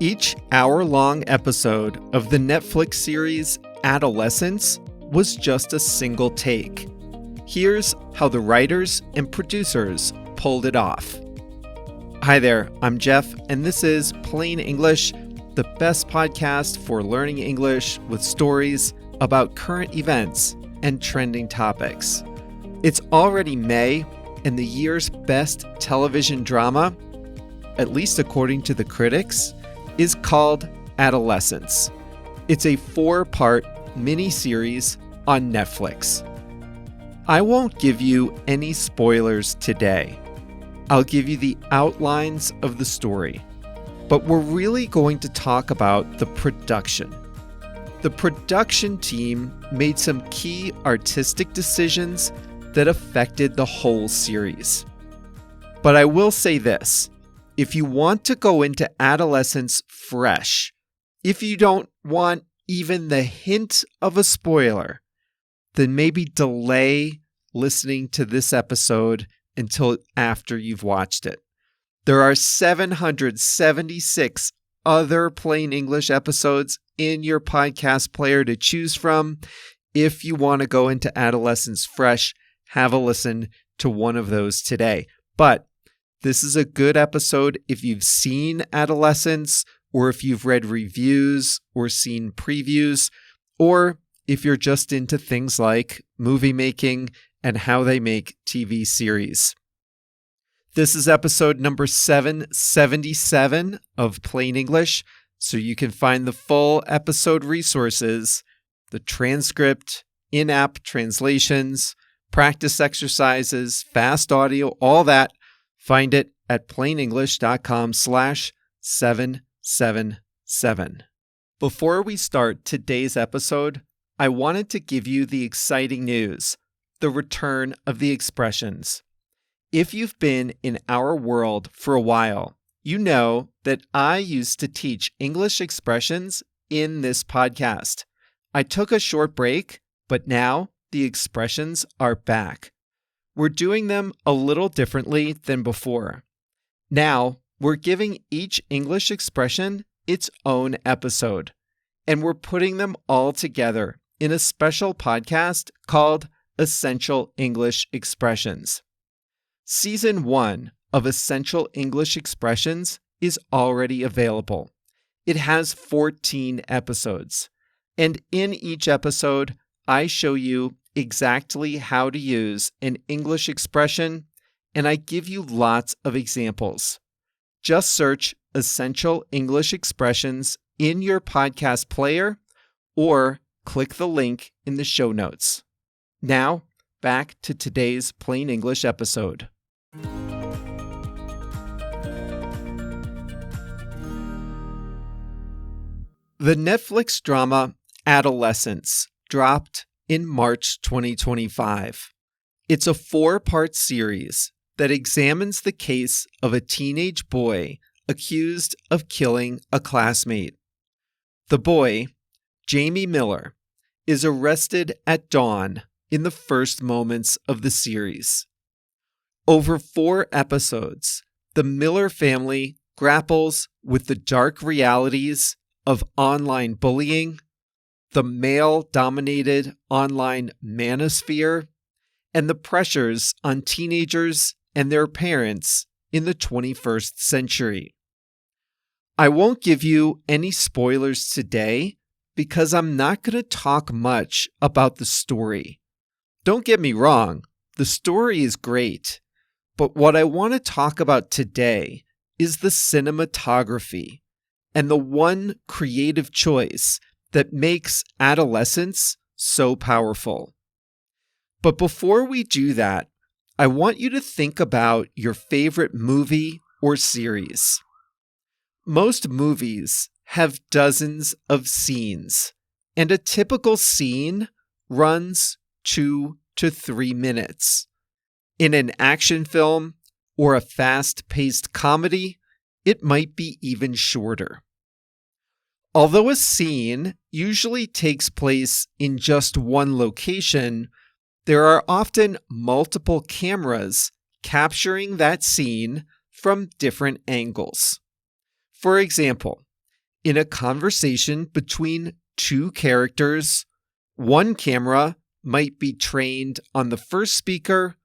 Each hour-long episode of the Netflix series Adolescence was just a single take. Here's how the writers and producers pulled it off. Hi there, I'm Jeff, and this is Plain English, the best podcast for learning English with stories about current events and trending topics. It's already May, and the year's best television drama, at least according to the critics, is called Adolescence. It's a 4-part mini-series on Netflix. I won't give you any spoilers today. I'll give you the outlines of the story. But we're really going to talk about the production. The production team made some key artistic decisions that affected the whole series. But I will say this. If you want to go into Adolescence fresh, if you don't want even the hint of a spoiler, then maybe delay listening to this episode until after you've watched it. There are 776 other Plain English episodes in your podcast player to choose from. If you want to go into Adolescence fresh, have a listen to one of those today. But this is a good episode if you've seen Adolescence, or if you've read reviews or seen previews, or if you're just into things like movie making and how they make TV series. This is episode number 777 of Plain English, so you can find the full episode resources, the transcript, in-app translations, practice exercises, fast audio, all that. Find it at plainenglish.com/777. Before we start today's episode, I wanted to give you the exciting news, the return of the expressions. If you've been in our world for a while, you know that I used to teach English expressions in this podcast. I took a short break, but now the expressions are back. We're doing them a little differently than before. Now, we're giving each English expression its own episode, and we're putting them all together in a special podcast called Essential English Expressions. Season 1 of Essential English Expressions is already available. It has 14 episodes, and in each episode, I show you exactly how to use an English expression, and I give you lots of examples. Just search Essential English Expressions in your podcast player or click the link in the show notes. Now, back to today's Plain English episode. The Netflix drama Adolescence dropped in March 2025. It's a 4-part series that examines the case of a teenage boy accused of killing a classmate. The boy, Jamie Miller, is arrested at dawn in the first moments of the series. Over 4 episodes, the Miller family grapples with the dark realities of online bullying, the male-dominated online manosphere, and the pressures on teenagers and their parents in the 21st century. I won't give you any spoilers today because I'm not going to talk much about the story. Don't get me wrong, the story is great, but what I want to talk about today is the cinematography and the one creative choice that makes Adolescence so powerful. But before we do that, I want you to think about your favorite movie or series. Most movies have dozens of scenes, and a typical scene runs 2 to 3 minutes. In an action film or a fast-paced comedy, it might be even shorter. Although a scene usually takes place in just one location, there are often multiple cameras capturing that scene from different angles. For example, in a conversation between two characters, one camera might be trained on the first speaker,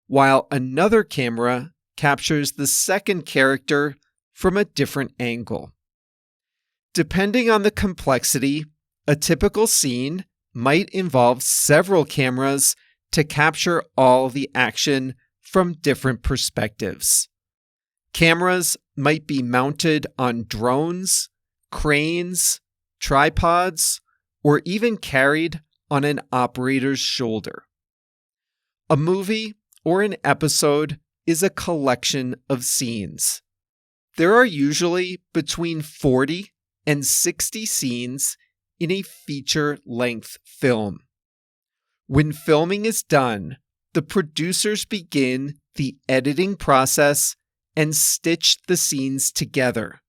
while another camera captures the second character from a different angle. Depending on the complexity, a typical scene might involve several cameras to capture all the action from different perspectives. Cameras might be mounted on drones, cranes, tripods, or even carried on an operator's shoulder. A movie or an episode is a collection of scenes. There are usually between 40 and 60 scenes in a feature-length film. When filming is done, the producers begin the editing process and stitch the scenes together.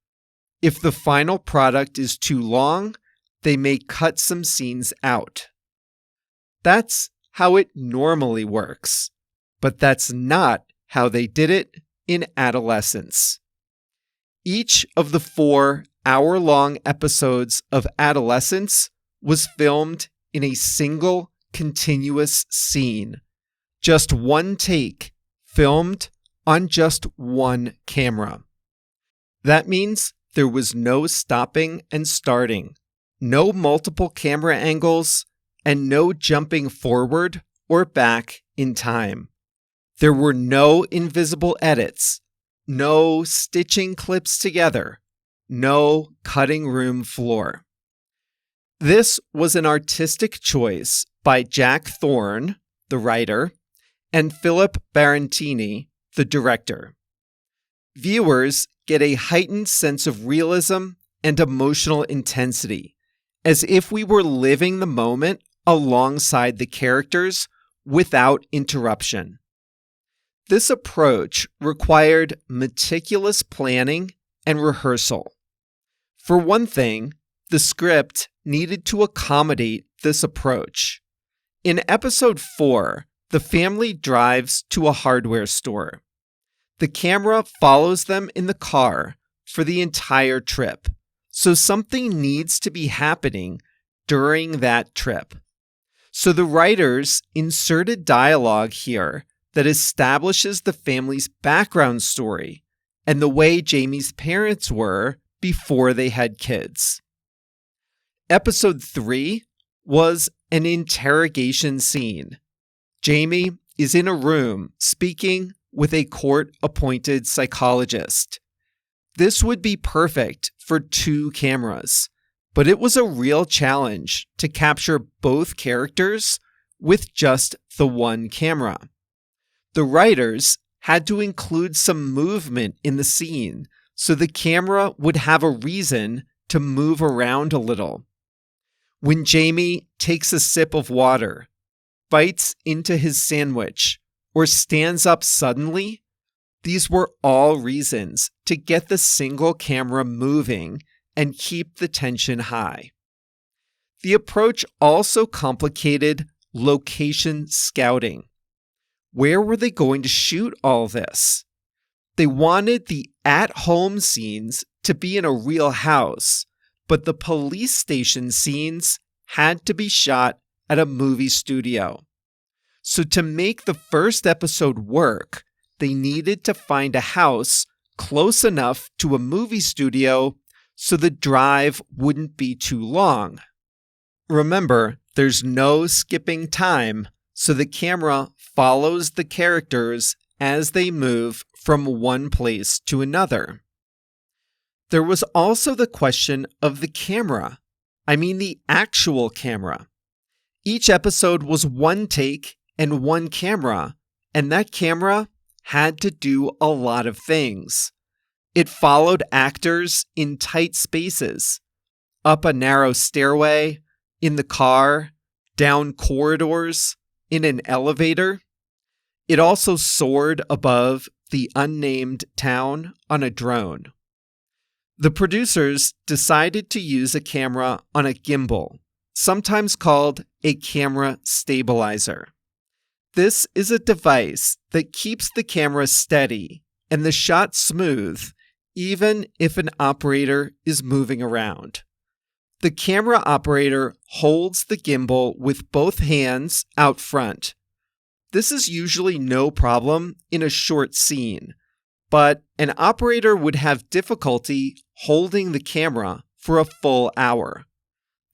If the final product is too long, they may cut some scenes out. That's how it normally works, but that's not how they did it in Adolescence. Each of the 4 hour-long episodes of Adolescence was filmed in a single continuous scene, just one take, filmed on just one camera. That means there was no stopping and starting, no multiple camera angles, and no jumping forward or back in time. There were no invisible edits, no stitching clips together, no cutting room floor. This was an artistic choice by Jack Thorne, the writer, and Philip Barantini, the director. Viewers get a heightened sense of realism and emotional intensity, as if we were living the moment alongside the characters without interruption. This approach required meticulous planning and rehearsal. For one thing, the script needed to accommodate this approach. In episode 4, the family drives to a hardware store. The camera follows them in the car for the entire trip, so something needs to be happening during that trip. So the writers inserted dialogue here that establishes the family's background story and the way Jamie's parents were before they had kids. Episode 3 was an interrogation scene. Jamie is in a room speaking with a court-appointed psychologist. This would be perfect for 2 cameras, but it was a real challenge to capture both characters with just the one camera. The writers had to include some movement in the scene so the camera would have a reason to move around a little. When Jamie takes a sip of water, bites into his sandwich, or stands up suddenly, these were all reasons to get the single camera moving and keep the tension high. The approach also complicated location scouting. Where were they going to shoot all this? They wanted the at-home scenes to be in a real house, but the police station scenes had to be shot at a movie studio. So to make the first episode work, they needed to find a house close enough to a movie studio so the drive wouldn't be too long. Remember, there's no skipping time, so the camera follows the characters as they move from one place to another. There was also the question of the camera. I mean the actual camera. Each episode was one take and one camera, and that camera had to do a lot of things. It followed actors in tight spaces, up a narrow stairway, in the car, down corridors, in an elevator. It also soared above the unnamed town on a drone. The producers decided to use a camera on a gimbal, sometimes called a camera stabilizer. This is a device that keeps the camera steady and the shot smooth, even if an operator is moving around. The camera operator holds the gimbal with both hands out front. This is usually no problem in a short scene, but an operator would have difficulty holding the camera for a full hour.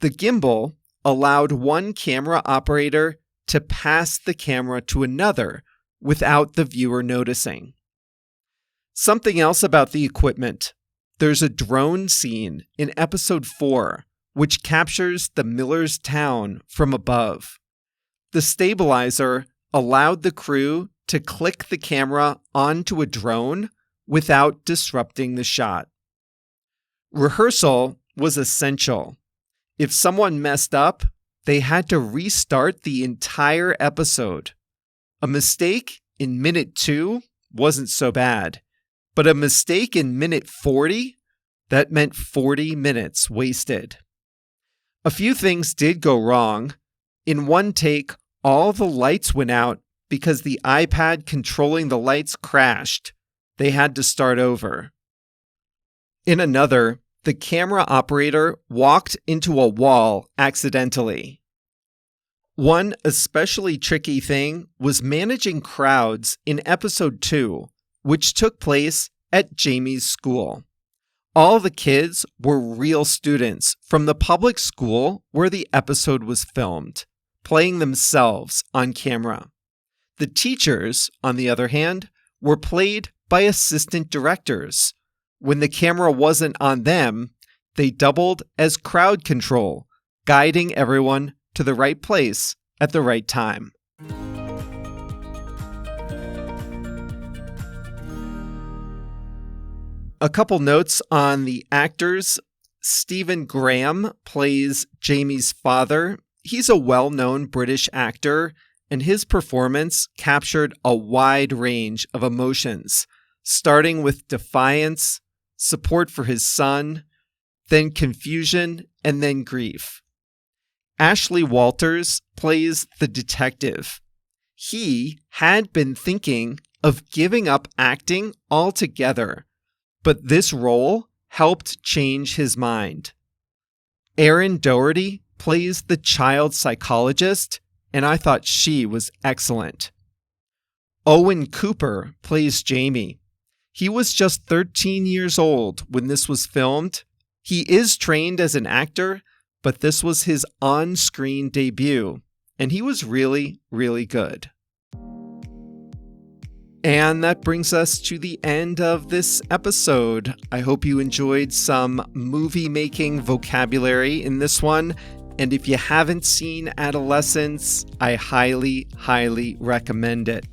The gimbal allowed one camera operator to pass the camera to another without the viewer noticing. Something else about the equipment. There's a drone scene in episode 4, which captures the Miller's town from above. The stabilizer allowed the crew to click the camera onto a drone without disrupting the shot. Rehearsal was essential. If someone messed up, they had to restart the entire episode. A mistake in minute 2 wasn't so bad, but a mistake in minute 40, that meant 40 minutes wasted. A few things did go wrong. In one take, all the lights went out because the iPad controlling the lights crashed. They had to start over. In another, the camera operator walked into a wall accidentally. One especially tricky thing was managing crowds in episode 2, which took place at Jamie's school. All the kids were real students from the public school where the episode was filmed, playing themselves on camera. The teachers, on the other hand, were played by assistant directors. When the camera wasn't on them, they doubled as crowd control, guiding everyone to the right place at the right time. A couple notes on the actors. Stephen Graham plays Jamie's father. He's a well-known British actor, and his performance captured a wide range of emotions, starting with defiance, support for his son, then confusion, and then grief. Ashley Walters plays the detective. He had been thinking of giving up acting altogether, but this role helped change his mind. Erin Doherty plays the child psychologist, and I thought she was excellent. Owen Cooper plays Jamie. He was just 13 years old when this was filmed. He is trained as an actor, but this was his on-screen debut, and he was really, really good. And that brings us to the end of this episode. I hope you enjoyed some movie-making vocabulary in this one. And if you haven't seen Adolescence, I highly, highly recommend it.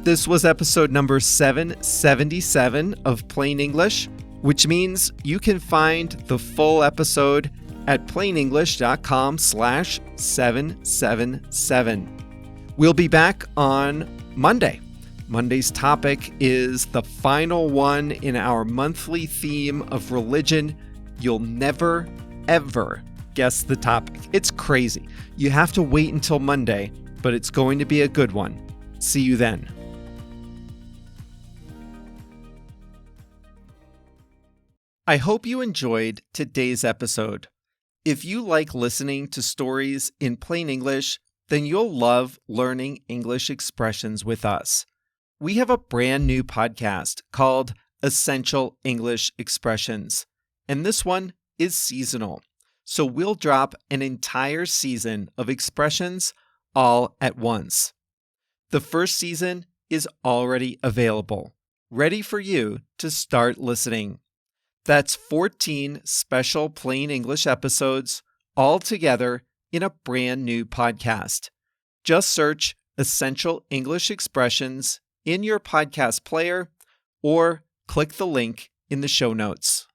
This was episode number 777 of Plain English, which means you can find the full episode at plainenglish.com/777. We'll be back on Monday. Monday's topic is the final one in our monthly theme of religion. You'll never, ever guess the topic. It's crazy. You have to wait until Monday, but it's going to be a good one. See you then. I hope you enjoyed today's episode. If you like listening to stories in plain English, then you'll love learning English expressions with us. We have a brand new podcast called Essential English Expressions, and this one is seasonal. So we'll drop an entire season of expressions all at once. The first season is already available, ready for you to start listening. That's 14 special plain English episodes all together in a brand new podcast. Just search Essential English Expressions in your podcast player or click the link in the show notes.